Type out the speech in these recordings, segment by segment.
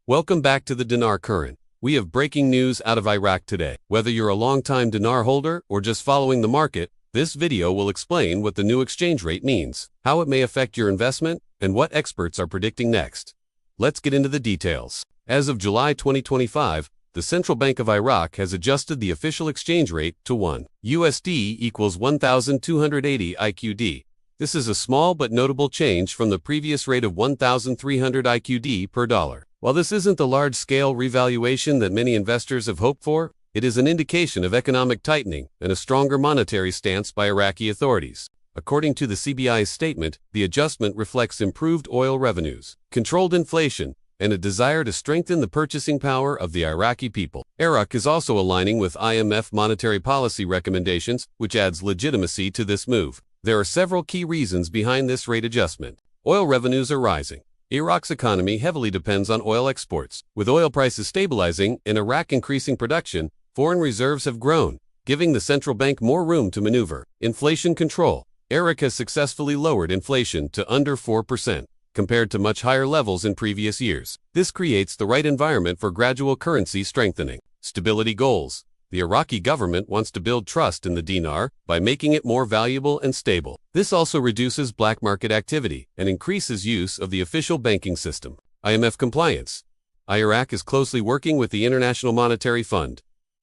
Welcome back to the Dinar Current. We have breaking news out of Iraq today. Whether you're a long-time dinar holder or just following the market, this video will explain what the new exchange rate means, how it may affect your investment, and what experts are predicting next. Let's get into the details. As of July 2025, the Central Bank of Iraq has adjusted the official exchange rate to 1 USD equals 1,280 IQD. This is a small but notable change from the previous rate of 1,300 IQD per dollar. While this isn't the large-scale revaluation that many investors have hoped for, it is an indication of economic tightening and a stronger monetary stance by Iraqi authorities. According to the CBI's statement, the adjustment reflects improved oil revenues, controlled inflation, and a desire to strengthen the purchasing power of the Iraqi people. Iraq is also aligning with IMF monetary policy recommendations, which adds legitimacy to this move. There are several key reasons behind this rate adjustment. Oil revenues are rising. Iraq's economy heavily depends on oil exports. With oil prices stabilizing and Iraq increasing production, foreign reserves have grown, giving the central bank more room to maneuver. Inflation control. Iraq has successfully lowered inflation to under 4%, compared to much higher levels in previous years. This creates the right environment for gradual currency strengthening. Stability goals. The Iraqi government wants to build trust in the dinar by making it more valuable and stable. This also reduces black market activity and increases use of the official banking system. IMF compliance. Iraq is closely working with the International Monetary Fund.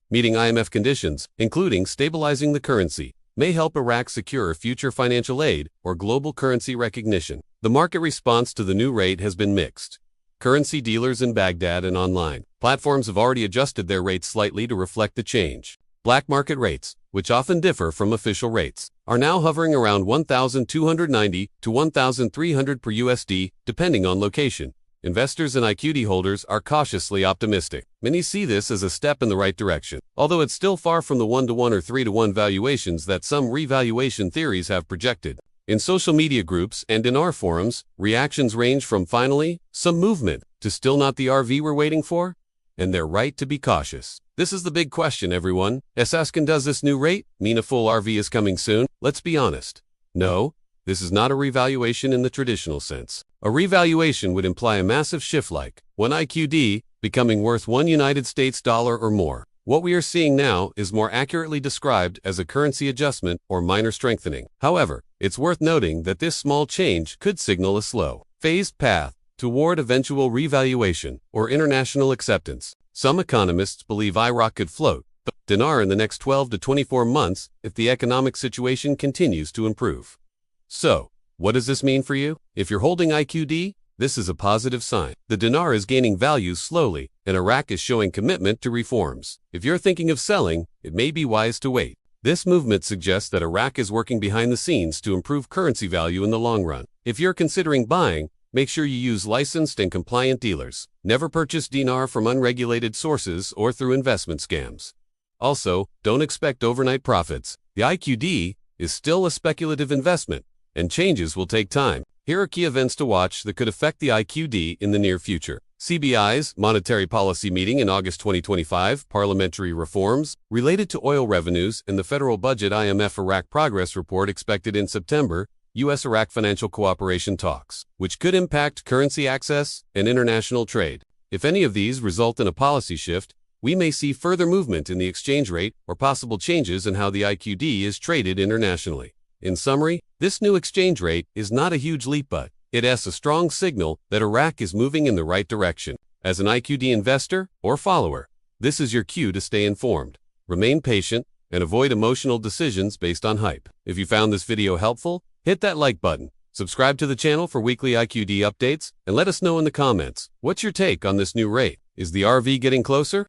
Meeting IMF conditions, including stabilizing the currency, may help Iraq secure future financial aid or global currency recognition. The market response to the new rate has been mixed. Currency dealers in Baghdad and online platforms have already adjusted their rates slightly to reflect the change. Black market rates, which often differ from official rates, are now hovering around 1,290 to 1,300 per USD, depending on location. Investors and IQD holders are cautiously optimistic. Many see this as a step in the right direction, although it's still far from the 1-to-1 or 3-to-1 valuations that some revaluation theories have projected. In social media groups and in our forums, reactions range from finally, some movement, to still not the RV we're waiting for? And they're right to be cautious. This is the big question, everyone. Asking, does this new rate mean a full RV is coming soon? Let's be honest. No, this is not a revaluation in the traditional sense. A revaluation would imply a massive shift like 1 IQD becoming worth $1 or more. What we are seeing now is more accurately described as a currency adjustment or minor strengthening. However, it's worth noting that this small change could signal a slow, phased path toward eventual revaluation or international acceptance. Some economists believe Iraq could float the dinar in the next 12 to 24 months if the economic situation continues to improve. So, what does this mean for you? If you're holding IQD, this is a positive sign. The dinar is gaining value slowly, and Iraq is showing commitment to reforms. If you're thinking of selling, it may be wise to wait. This movement suggests that Iraq is working behind the scenes to improve currency value in the long run. If you're considering buying, make sure you use licensed and compliant dealers. Never purchase dinar from unregulated sources or through investment scams. Also, don't expect overnight profits. The IQD is still a speculative investment, and changes will take time. Here are key events to watch that could affect the IQD in the near future. CBI's monetary policy meeting in August 2025, parliamentary reforms related to oil revenues, and the federal budget IMF Iraq progress report expected in September, U.S.-Iraq financial cooperation talks, which could impact currency access and international trade. If any of these result in a policy shift, we may see further movement in the exchange rate or possible changes in how the IQD is traded internationally. In summary, this new exchange rate is not a huge leap, but it is a strong signal that Iraq is moving in the right direction. As an IQD investor or follower, this is your cue to stay informed, remain patient, and avoid emotional decisions based on hype. If you found this video helpful, hit that like button, subscribe to the channel for weekly IQD updates, and let us know in the comments, what's your take on this new rate? Is the RV getting closer?